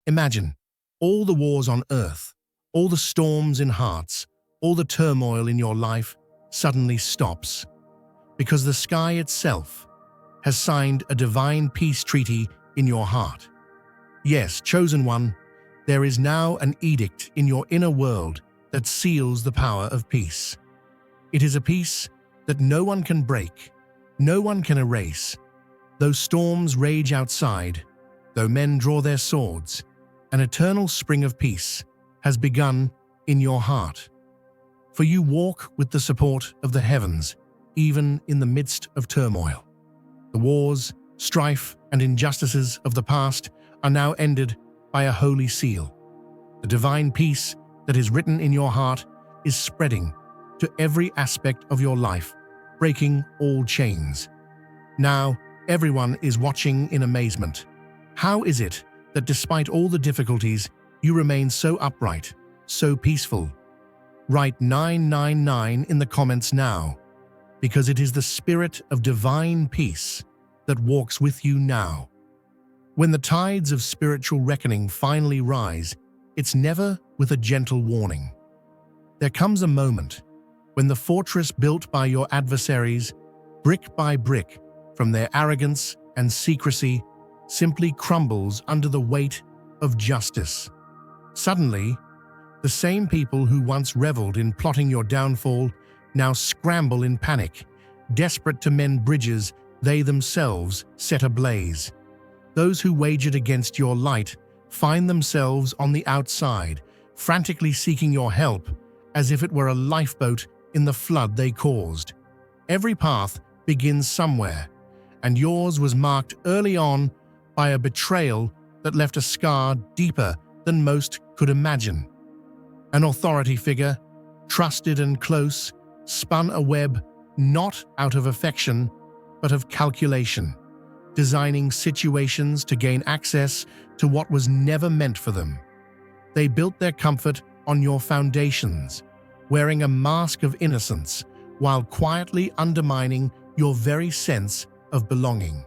Imagine all the wars on earth, all the storms in hearts, all the turmoil in your life suddenly stops because the sky itself has signed a divine peace treaty in your heart. Yes, chosen one, there is now an edict in your inner world that seals the power of peace. It is a peace that no one can break, no one can erase. Though storms rage outside, though men draw their swords, an eternal spring of peace has begun in your heart. For you walk with the support of the heavens, even in the midst of turmoil. The wars, strife, and injustices of the past are now ended by a holy seal. The divine peace that is written in your heart is spreading to every aspect of your life, breaking all chains. Now, everyone is watching in amazement. How is it that despite all the difficulties, you remain so upright, so peaceful? Write 999 in the comments now, because it is the spirit of divine peace that walks with you now. When the tides of spiritual reckoning finally rise, it's never with a gentle warning. There comes a moment when the fortress built by your adversaries, brick by brick, from their arrogance and secrecy, simply crumbles under the weight of justice. Suddenly, the same people who once reveled in plotting your downfall now scramble in panic, desperate to mend bridges they themselves set ablaze. Those who wagered against your light find themselves on the outside, frantically seeking your help, as if it were a lifeboat in the flood they caused. Every path begins somewhere, and yours was marked early on by a betrayal that left a scar deeper than most could imagine. An authority figure, trusted and close, spun a web not out of affection, but of calculation, designing situations to gain access to what was never meant for them. They built their comfort on your foundations, wearing a mask of innocence while quietly undermining your very sense of belonging.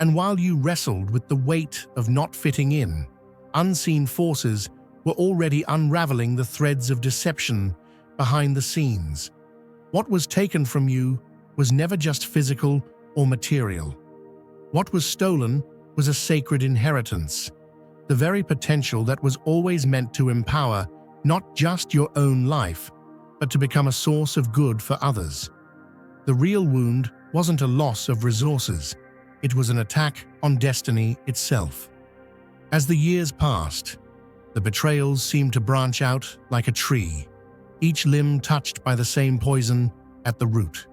And while you wrestled with the weight of not fitting in, unseen forces were already unraveling the threads of deception behind the scenes. What was taken from you was never just physical or material. What was stolen was a sacred inheritance, the very potential that was always meant to empower not just your own life, but to become a source of good for others. The real wound wasn't a loss of resources, it was an attack on destiny itself. As the years passed, the betrayals seemed to branch out like a tree, each limb touched by the same poison at the root.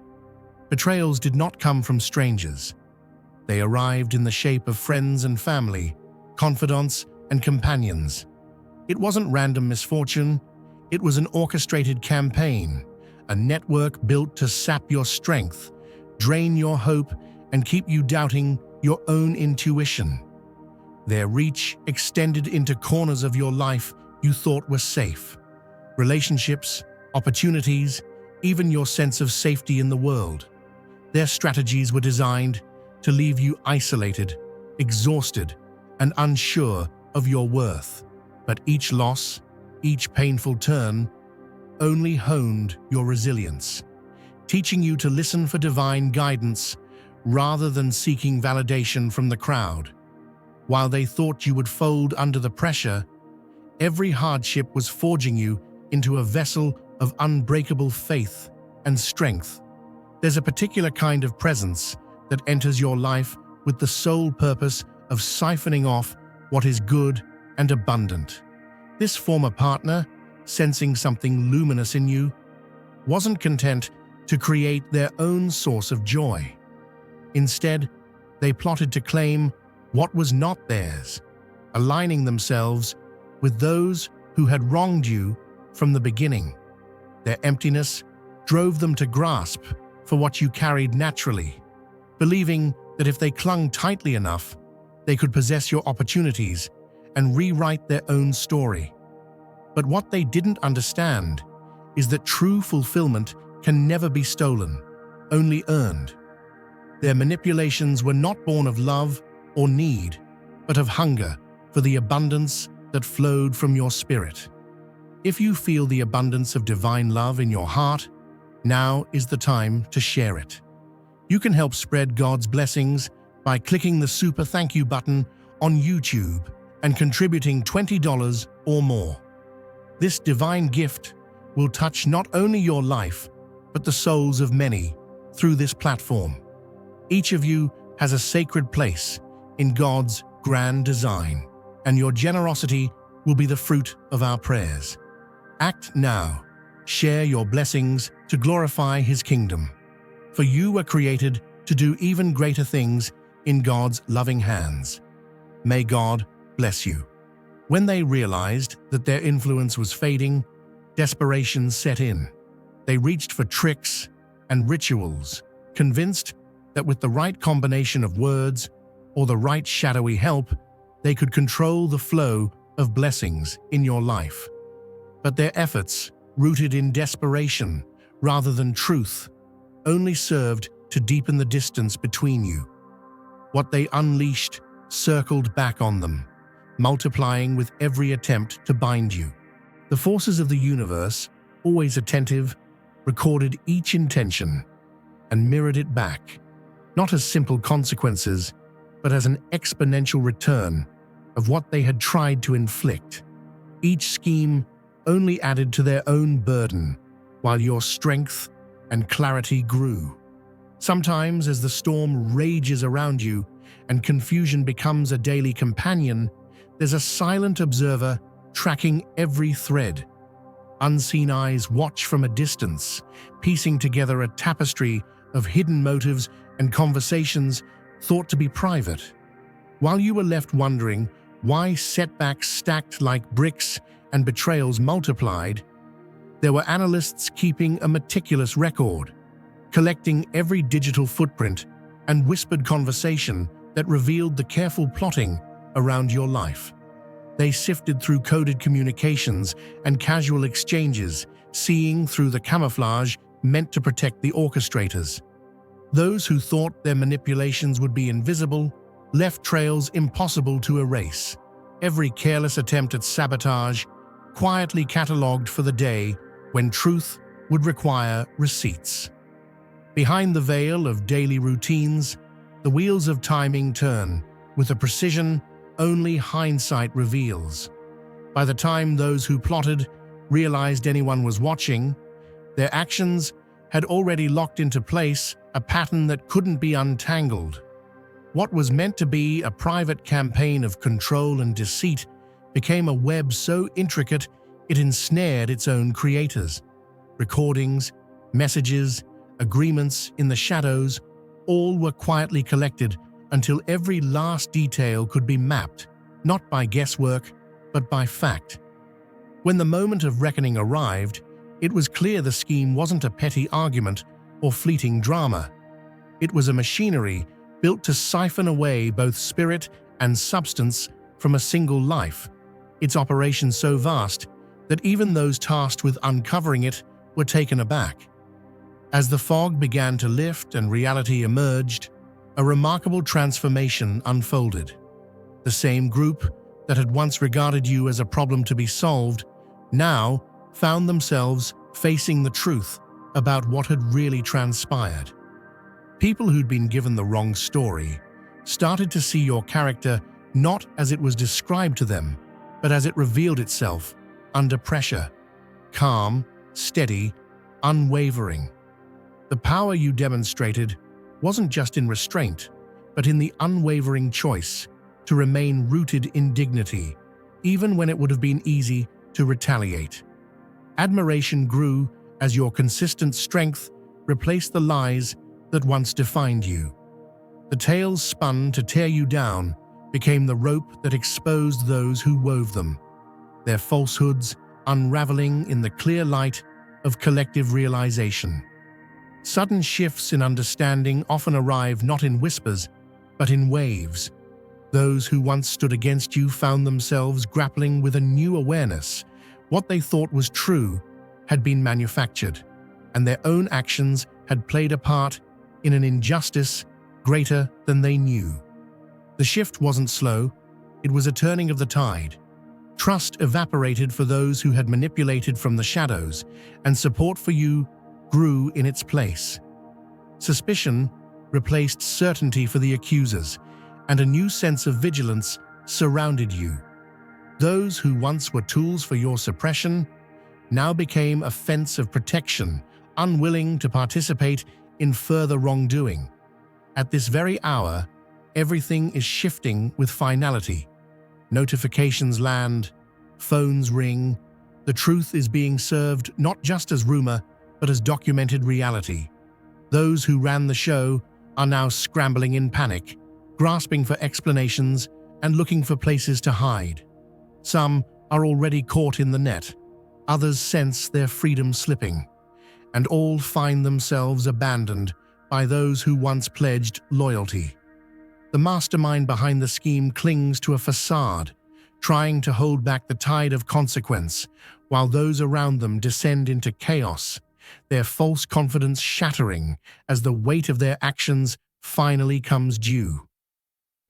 Betrayals did not come from strangers. They arrived in the shape of friends and family, confidants and companions. It wasn't random misfortune, it was an orchestrated campaign, a network built to sap your strength, drain your hope, and keep you doubting your own intuition. Their reach extended into corners of your life you thought were safe. Relationships, opportunities, even your sense of safety in the world. Their strategies were designed to leave you isolated, exhausted, and unsure of your worth. But each loss, each painful turn, only honed your resilience, teaching you to listen for divine guidance rather than seeking validation from the crowd. While they thought you would fold under the pressure, every hardship was forging you into a vessel of unbreakable faith and strength. There's a particular kind of presence that enters your life with the sole purpose of siphoning off what is good and abundant. This former partner, sensing something luminous in you, wasn't content to create their own source of joy. Instead, they plotted to claim what was not theirs, aligning themselves with those who had wronged you from the beginning. Their emptiness drove them to grasp for what you carried naturally, believing that if they clung tightly enough, they could possess your opportunities and rewrite their own story. But what they didn't understand is that true fulfillment can never be stolen, only earned. Their manipulations were not born of love or need, but of hunger, for the abundance that flowed from your spirit. If you feel the abundance of divine love in your heart, now is the time to share it. You can help spread God's blessings by clicking the super thank you button on YouTube and contributing $20 or more. This divine gift will touch not only your life, but the souls of many through this platform. Each of you has a sacred place in God's grand design, and your generosity will be the fruit of our prayers. Act now. Share your blessings to glorify His kingdom. For you were created to do even greater things in God's loving hands. May God bless you. When they realized that their influence was fading, desperation set in. They reached for tricks and rituals, convinced that with the right combination of words or the right shadowy help, they could control the flow of blessings in your life. But their efforts, rooted in desperation rather than truth, only served to deepen the distance between you. What they unleashed circled back on them, multiplying with every attempt to bind you. The forces of the universe, always attentive, recorded each intention and mirrored it back, not as simple consequences, but as an exponential return of what they had tried to inflict. Each scheme only added to their own burden, while your strength and clarity grew. Sometimes, as the storm rages around you and confusion becomes a daily companion, there's a silent observer tracking every thread. Unseen eyes watch from a distance, piecing together a tapestry of hidden motives and conversations thought to be private. While you were left wondering why setbacks stacked like bricks and betrayals multiplied, there were analysts keeping a meticulous record, collecting every digital footprint and whispered conversation that revealed the careful plotting around your life. They sifted through coded communications and casual exchanges, seeing through the camouflage meant to protect the orchestrators. Those who thought their manipulations would be invisible left trails impossible to erase. Every careless attempt at sabotage quietly catalogued for the day when truth would require receipts. Behind the veil of daily routines, the wheels of timing turn with a precision only hindsight reveals. By the time those who plotted realized anyone was watching, their actions had already locked into place a pattern that couldn't be untangled. What was meant to be a private campaign of control and deceit became a web so intricate it ensnared its own creators. Recordings, messages, agreements in the shadows, all were quietly collected until every last detail could be mapped, not by guesswork, but by fact. When the moment of reckoning arrived, it was clear the scheme wasn't a petty argument or fleeting drama. It was a machinery built to siphon away both spirit and substance from a single life, its operation so vast that even those tasked with uncovering it were taken aback. As the fog began to lift and reality emerged, a remarkable transformation unfolded. The same group that had once regarded you as a problem to be solved now found themselves facing the truth about what had really transpired. People who'd been given the wrong story started to see your character not as it was described to them, but as it revealed itself under pressure. Calm, steady, unwavering. The power you demonstrated wasn't just in restraint, but in the unwavering choice to remain rooted in dignity, even when it would have been easy to retaliate. Admiration grew as your consistent strength replaced the lies that once defined you. The tales spun to tear you down became the rope that exposed those who wove them, their falsehoods unraveling in the clear light of collective realization. Sudden shifts in understanding often arrive not in whispers, but in waves. Those who once stood against you found themselves grappling with a new awareness. What they thought was true had been manufactured, and their own actions had played a part in an injustice greater than they knew. The shift wasn't slow, It was a turning of the tide. Trust evaporated for those who had manipulated from the shadows, and support for you grew in its place. Suspicion replaced certainty for the accusers, and a new sense of vigilance surrounded you. Those who once were tools for your suppression now became a fence of protection, unwilling to participate in further wrongdoing. At this very hour, everything is shifting with finality. Notifications land, phones ring. The truth is being served not just as rumor, but as documented reality. Those who ran the show are now scrambling in panic, grasping for explanations and looking for places to hide. Some are already caught in the net. Others sense their freedom slipping, and all find themselves abandoned by those who once pledged loyalty. The mastermind behind the scheme clings to a facade, trying to hold back the tide of consequence, while those around them descend into chaos, their false confidence shattering as the weight of their actions finally comes due.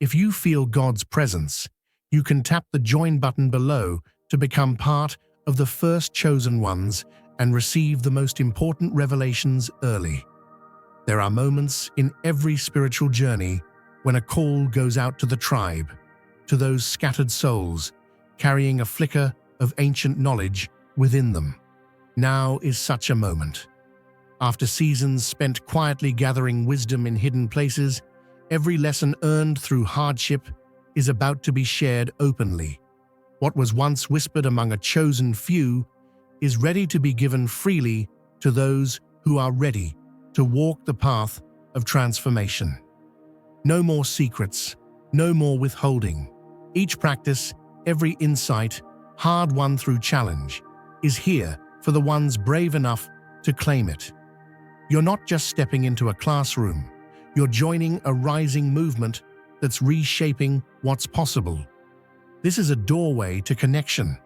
If you feel God's presence, you can tap the join button below to become part of the first chosen ones and receive the most important revelations early. There are moments in every spiritual journey when a call goes out to the tribe, to those scattered souls carrying a flicker of ancient knowledge within them. Now is such a moment. After seasons spent quietly gathering wisdom in hidden places, every lesson earned through hardship is about to be shared openly. What was once whispered among a chosen few is ready to be given freely to those who are ready to walk the path of transformation. No more secrets, no more withholding. Each practice, every insight, hard-won through challenge, is here for the ones brave enough to claim it. You're not just stepping into a classroom, you're joining a rising movement that's reshaping what's possible. This is a doorway to connection,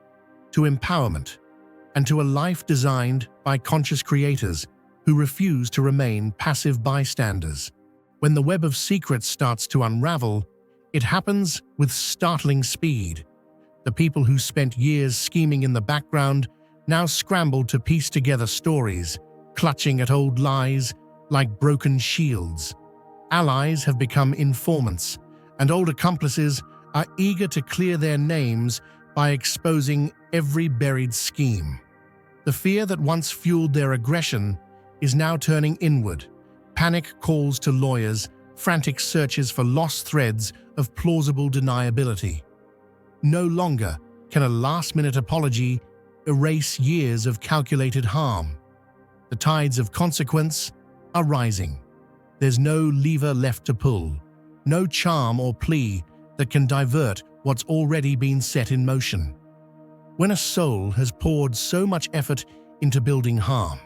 to empowerment, and to a life designed by conscious creators who refuse to remain passive bystanders. When the web of secrets starts to unravel, it happens with startling speed. The people who spent years scheming in the background now scramble to piece together stories, clutching at old lies like broken shields. Allies have become informants, and old accomplices are eager to clear their names by exposing every buried scheme. The fear that once fueled their aggression is now turning inward. Panic calls to lawyers, frantic searches for lost threads of plausible deniability. No longer can a last-minute apology erase years of calculated harm. The tides of consequence are rising. There's no lever left to pull, no charm or plea that can divert what's already been set in motion. When a soul has poured so much effort into building harm,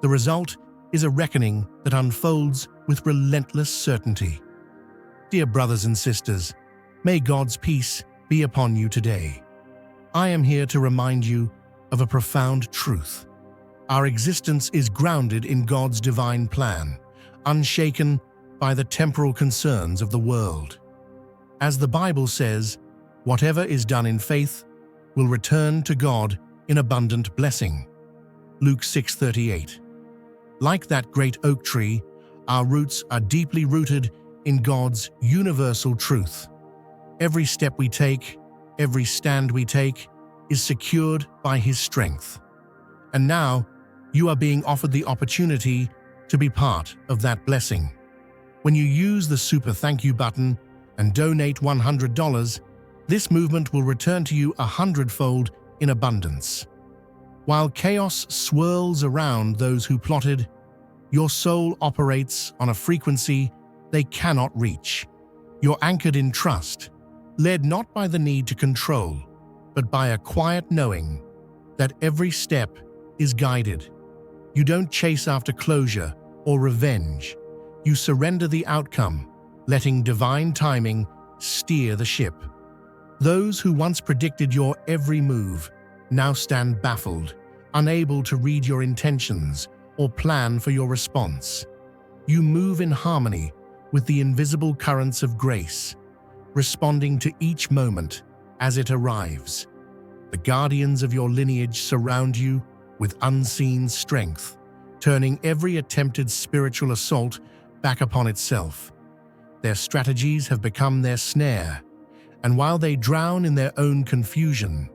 the result is a reckoning that unfolds with relentless certainty. Dear brothers and sisters, may God's peace be upon you today. I am here to remind you of a profound truth. Our existence is grounded in God's divine plan, unshaken by the temporal concerns of the world. As the Bible says, whatever is done in faith will return to God in abundant blessing. Luke 6:38. Like that great oak tree, our roots are deeply rooted in God's universal truth. Every step we take, every stand we take, is secured by His strength. And now, you are being offered the opportunity to be part of that blessing. When you use the super thank you button and donate $100, this movement will return to you 100-fold in abundance. While chaos swirls around those who plotted, your soul operates on a frequency they cannot reach. You're anchored in trust, led not by the need to control, but by a quiet knowing that every step is guided. You don't chase after closure or revenge. You surrender the outcome, letting divine timing steer the ship. Those who once predicted your every move now stand baffled, unable to read your intentions or plan for your response. You move in harmony with the invisible currents of grace, responding to each moment as it arrives. The guardians of your lineage surround you with unseen strength, turning every attempted spiritual assault back upon itself. Their strategies have become their snare, and while they drown in their own confusion,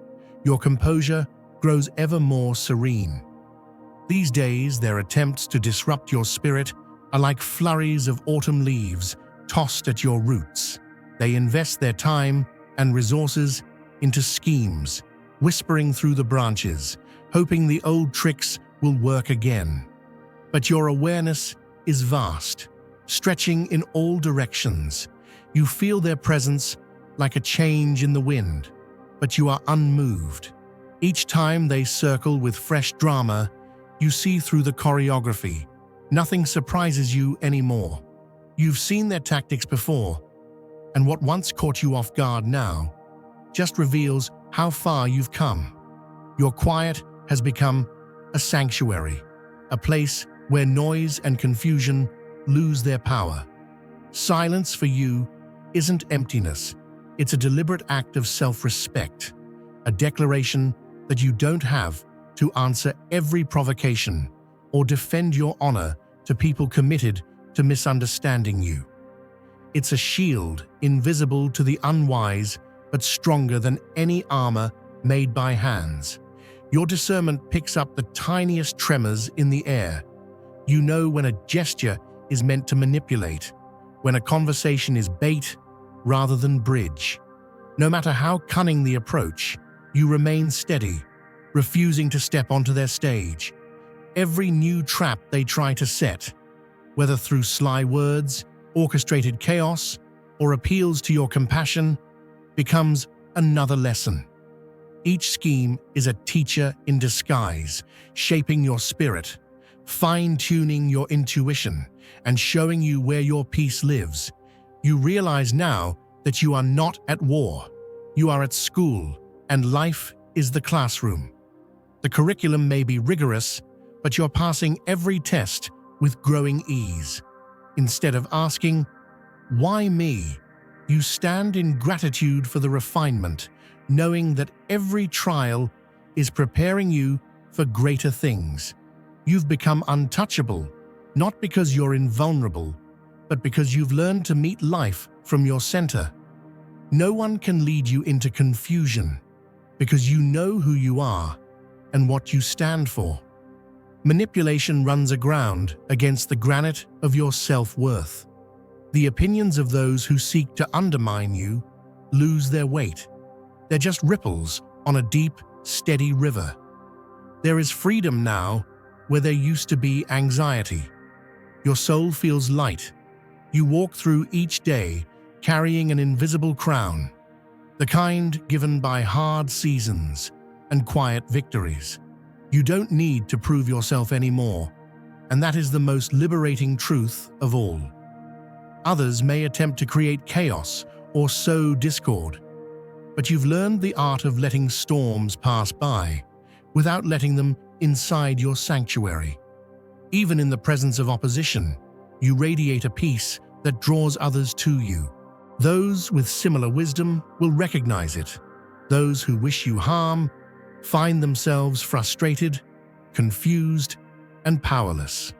your composure grows ever more serene. These days, their attempts to disrupt your spirit are like flurries of autumn leaves tossed at your roots. They invest their time and resources into schemes, whispering through the branches, hoping the old tricks will work again. But your awareness is vast, stretching in all directions. You feel their presence like a change in the wind, but you are unmoved. Each time they circle with fresh drama, you see through the choreography. Nothing surprises you anymore. You've seen their tactics before, and what once caught you off guard now just reveals how far you've come. Your quiet has become a sanctuary, a place where noise and confusion lose their power. Silence for you isn't emptiness. It's a deliberate act of self-respect, a declaration that you don't have to answer every provocation or defend your honor to people committed to misunderstanding you. It's a shield invisible to the unwise but stronger than any armor made by hands. Your discernment picks up the tiniest tremors in the air. You know when a gesture is meant to manipulate, when a conversation is bait rather than bridge. No matter how cunning the approach, you remain steady, refusing to step onto their stage. Every new trap they try to set, whether through sly words, orchestrated chaos, or appeals to your compassion, becomes another lesson. Each scheme is a teacher in disguise, shaping your spirit, fine-tuning your intuition, and showing you where your peace lives. You realize now that you are not at war. You are at school, and life is the classroom. The curriculum may be rigorous, but you're passing every test with growing ease. Instead of asking, "Why me?" you stand in gratitude for the refinement, knowing that every trial is preparing you for greater things. You've become untouchable, not because you're invulnerable, but because you've learned to meet life from your center. No one can lead you into confusion, because you know who you are and what you stand for. Manipulation runs aground against the granite of your self-worth. The opinions of those who seek to undermine you lose their weight. They're just ripples on a deep, steady river. There is freedom now where there used to be anxiety. Your soul feels light. You walk through each day carrying an invisible crown, the kind given by hard seasons and quiet victories. You don't need to prove yourself anymore, and that is the most liberating truth of all. Others may attempt to create chaos or sow discord, but you've learned the art of letting storms pass by without letting them inside your sanctuary. Even in the presence of opposition, you radiate a peace that draws others to you. Those with similar wisdom will recognize it. Those who wish you harm find themselves frustrated, confused, and powerless.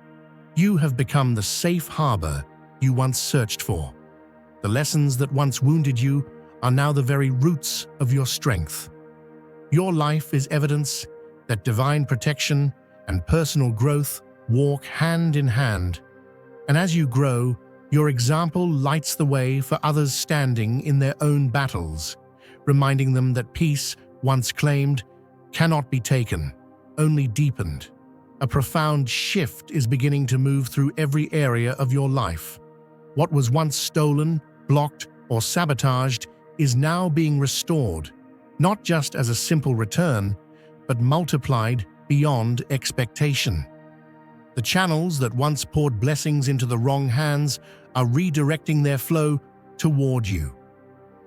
You have become the safe harbor you once searched for. The lessons that once wounded you are now the very roots of your strength. Your life is evidence that divine protection and personal growth walk hand in hand. And as you grow, your example lights the way for others standing in their own battles, reminding them that peace, once claimed, cannot be taken, only deepened. A profound shift is beginning to move through every area of your life. What was once stolen, blocked, or sabotaged is now being restored, not just as a simple return, but multiplied beyond expectation. The channels that once poured blessings into the wrong hands are redirecting their flow toward you.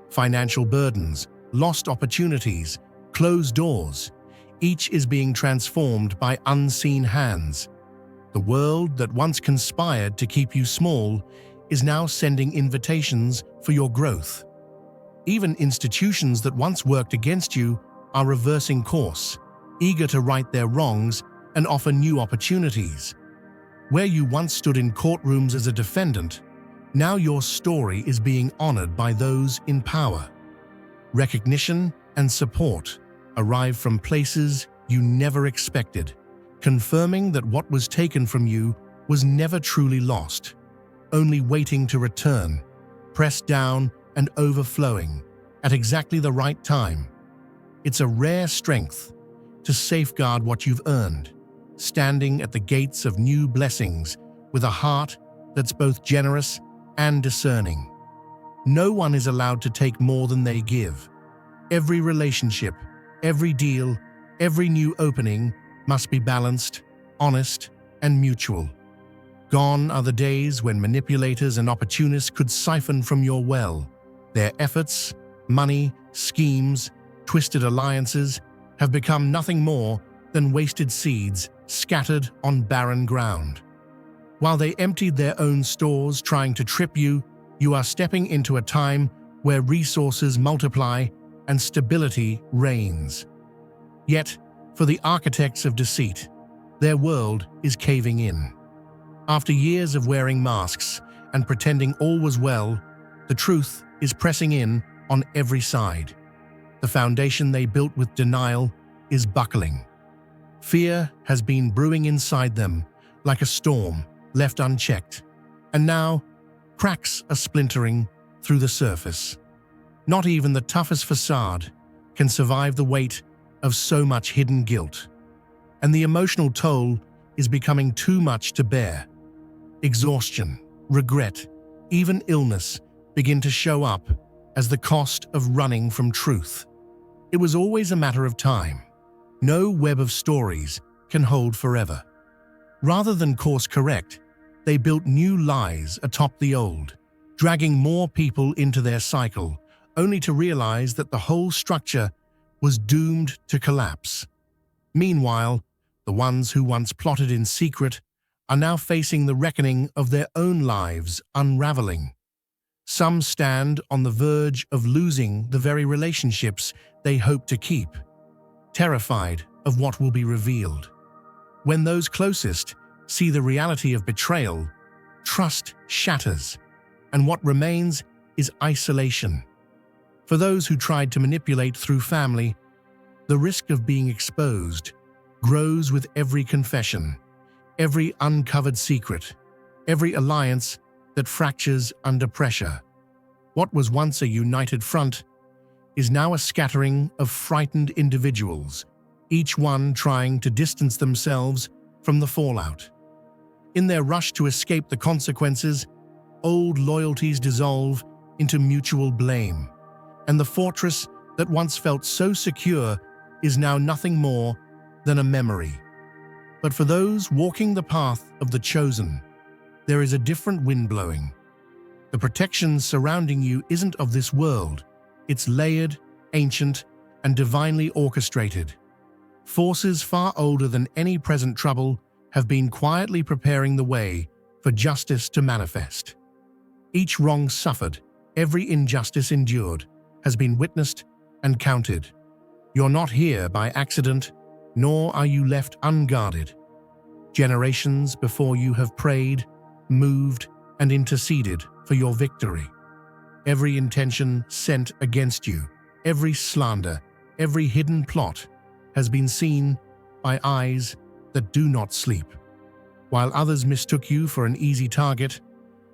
Financial burdens, lost opportunities, closed doors, each is being transformed by unseen hands. The world that once conspired to keep you small is now sending invitations for your growth. Even institutions that once worked against you are reversing course, eager to right their wrongs and offer new opportunities. Where you once stood in courtrooms as a defendant, now your story is being honored by those in power. Recognition and support arrive from places you never expected, confirming that what was taken from you was never truly lost, only waiting to return, pressed down and overflowing at exactly the right time. It's a rare strength to safeguard what you've earned, standing at the gates of new blessings with a heart that's both generous and discerning. No one is allowed to take more than they give. Every relationship, every deal, every new opening must be balanced, honest, and mutual. Gone are the days when manipulators and opportunists could siphon from your well. Their efforts, money, schemes, twisted alliances have become nothing more than wasted seeds scattered on barren ground. While they emptied their own stores trying to trip you, you are stepping into a time where resources multiply and stability reigns. Yet, for the architects of deceit, their world is caving in. After years of wearing masks and pretending all was well, the truth is pressing in on every side. The foundation they built with denial is buckling. Fear has been brewing inside them like a storm left unchecked, and now cracks are splintering through the surface. Not even the toughest facade can survive the weight of so much hidden guilt, and the emotional toll is becoming too much to bear. Exhaustion, regret, even illness begin to show up as the cost of running from truth. It was always a matter of time. No web of stories can hold forever. Rather than course correct, they built new lies atop the old, dragging more people into their cycle, only to realize that the whole structure was doomed to collapse. Meanwhile, the ones who once plotted in secret are now facing the reckoning of their own lives unraveling. Some stand on the verge of losing the very relationships they hope to keep, terrified of what will be revealed. When those closest see the reality of betrayal, trust shatters, and what remains is isolation. For those who tried to manipulate through family, the risk of being exposed grows with every confession, every uncovered secret, every alliance that fractures under pressure. What was once a united front is now a scattering of frightened individuals, each one trying to distance themselves from the fallout. In their rush to escape the consequences, old loyalties dissolve into mutual blame, and the fortress that once felt so secure is now nothing more than a memory. But for those walking the path of the chosen, there is a different wind blowing. The protection surrounding you isn't of this world. It's layered, ancient, and divinely orchestrated. Forces far older than any present trouble have been quietly preparing the way for justice to manifest. Each wrong suffered, every injustice endured, has been witnessed and counted. You're not here by accident, nor are you left unguarded. Generations before you have prayed, moved, and interceded for your victory. Every intention sent against you, every slander, every hidden plot has been seen by eyes that do not sleep. While others mistook you for an easy target,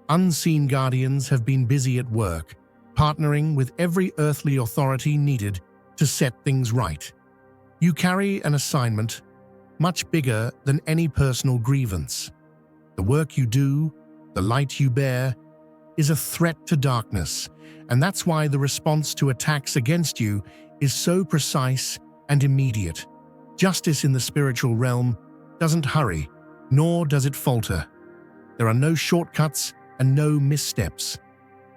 unseen guardians have been busy at work, partnering with every earthly authority needed to set things right. You carry an assignment much bigger than any personal grievance. The work you do, the light you bear, is a threat to darkness, and that's why the response to attacks against you is so precise and immediate. Justice in the spiritual realm doesn't hurry, nor does it falter. There are no shortcuts and no missteps.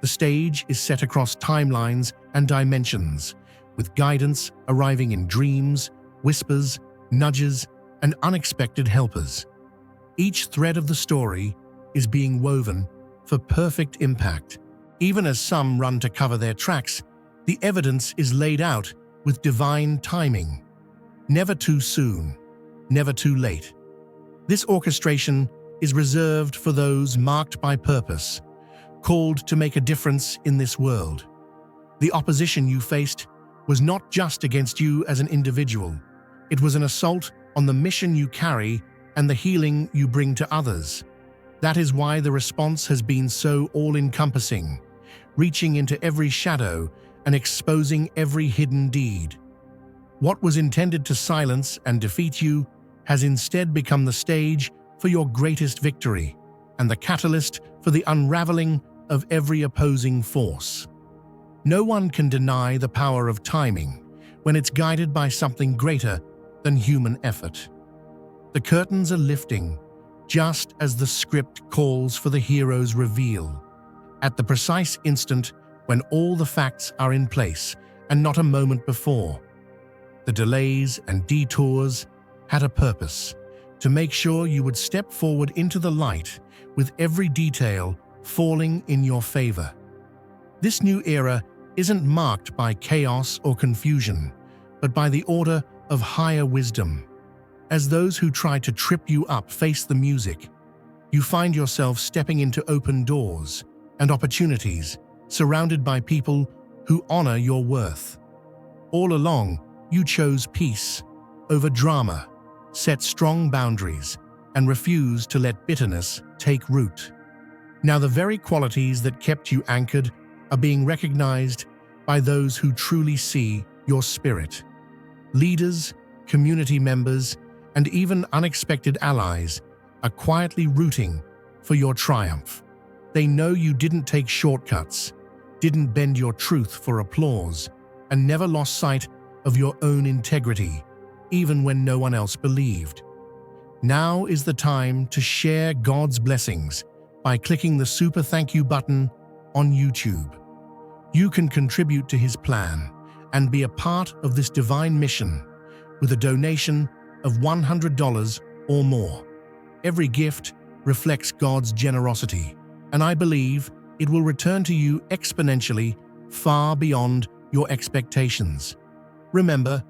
The stage is set across timelines and dimensions, with guidance arriving in dreams, whispers, nudges, and unexpected helpers. Each thread of the story is being woven for perfect impact. Even as some run to cover their tracks, The evidence is laid out with divine timing. Never too soon, never too late. This orchestration is reserved for those marked by purpose, called to make a difference in this world. The opposition you faced was not just against you as an individual. It was an assault on the mission you carry and the healing you bring to others. That is why the response has been so all-encompassing, reaching into every shadow and exposing every hidden deed. What was intended to silence and defeat you has instead become the stage for your greatest victory and the catalyst for the unraveling of every opposing force. No one can deny the power of timing when it's guided by something greater than human effort. The curtains are lifting, just as the script calls for the hero's reveal, at the precise instant when all the facts are in place and not a moment before. The delays and detours had a purpose, to make sure you would step forward into the light with every detail falling in your favor. This new era isn't marked by chaos or confusion, but by the order of higher wisdom. As those who try to trip you up face the music, you find yourself stepping into open doors and opportunities, surrounded by people who honor your worth. All along, you chose peace over drama, set strong boundaries, and refused to let bitterness take root. Now the very qualities that kept you anchored are being recognized by those who truly see your spirit. Leaders, community members, and even unexpected allies are quietly rooting for your triumph. They know you didn't take shortcuts, didn't bend your truth for applause, and never lost sight of your own integrity, even when no one else believed. Now is the time to share God's blessings by clicking the super thank you button on YouTube. You can contribute to His plan and be a part of this divine mission with a donation of $100 or more. Every gift reflects God's generosity, and I believe it will return to you exponentially, far beyond your expectations. Remember,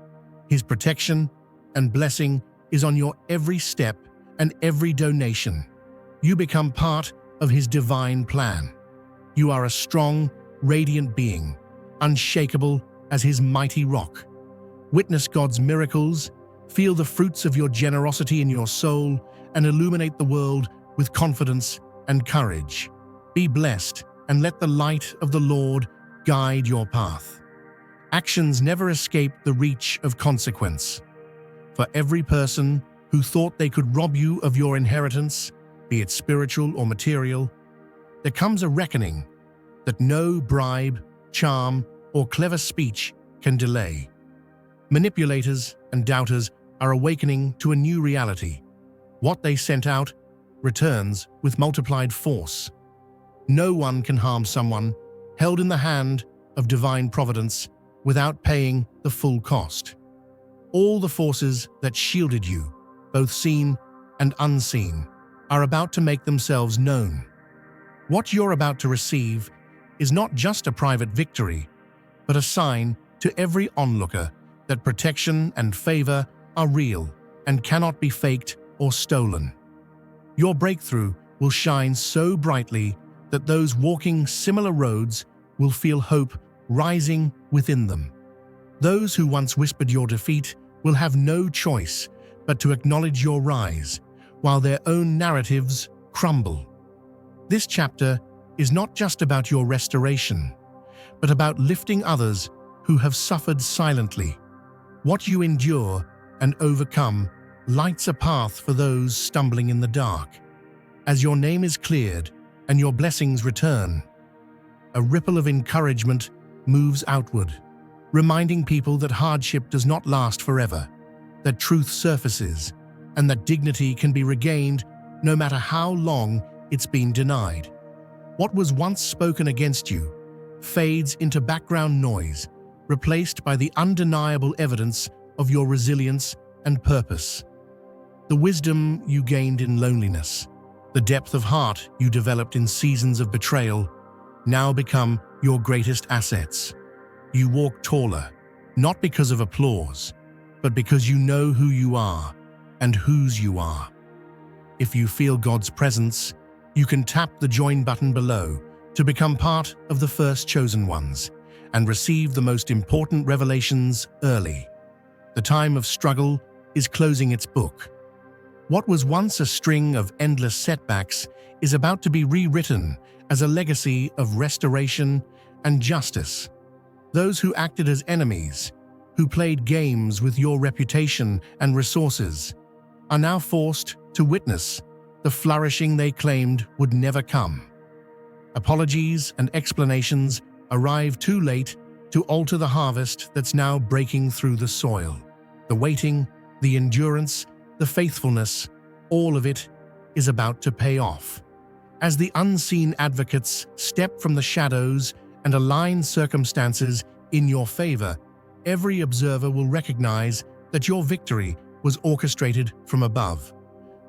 His protection and blessing is on your every step and every donation. You become part of His divine plan. You are a strong, radiant being, unshakable as His mighty rock. Witness God's miracles, feel the fruits of your generosity in your soul, and illuminate the world with confidence and courage. Be blessed and let the light of the Lord guide your path. Actions never escape the reach of consequence. For every person who thought they could rob you of your inheritance, be it spiritual or material, there comes a reckoning that no bribe, charm, or clever speech can delay. Manipulators and doubters are awakening to a new reality. What they sent out returns with multiplied force. No one can harm someone held in the hand of divine providence without paying the full cost. All the forces that shielded you, both seen and unseen, are about to make themselves known. What you're about to receive is not just a private victory, but a sign to every onlooker that protection and favor are real and cannot be faked or stolen. Your breakthrough will shine so brightly that those walking similar roads will feel hope rising within them. Those who once whispered your defeat will have no choice but to acknowledge your rise, while their own narratives crumble. This chapter is not just about your restoration, but about lifting others who have suffered silently. What you endure and overcome lights a path for those stumbling in the dark. As your name is cleared and your blessings return, a ripple of encouragement moves outward, reminding people that hardship does not last forever, that truth surfaces, and that dignity can be regained no matter how long it's been denied. What was once spoken against you fades into background noise, replaced by the undeniable evidence of your resilience and purpose. The wisdom you gained in loneliness, the depth of heart you developed in seasons of betrayal, now become your greatest assets. You walk taller, not because of applause, but because you know who you are and whose you are. If you feel God's presence, you can tap the join button below to become part of the first chosen ones and receive the most important revelations early. The time of struggle is closing its book. What was once a string of endless setbacks is about to be rewritten as a legacy of restoration and justice. Those who acted as enemies, who played games with your reputation and resources, are now forced to witness the flourishing they claimed would never come. Apologies and explanations arrive too late to alter the harvest that's now breaking through the soil. The waiting, the endurance, the faithfulness, all of it is about to pay off. As the unseen advocates step from the shadows and align circumstances in your favor, every observer will recognize that your victory was orchestrated from above.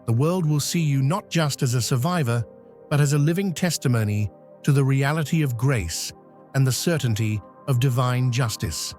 The world will see you not just as a survivor, but as a living testimony to the reality of grace and the certainty of divine justice.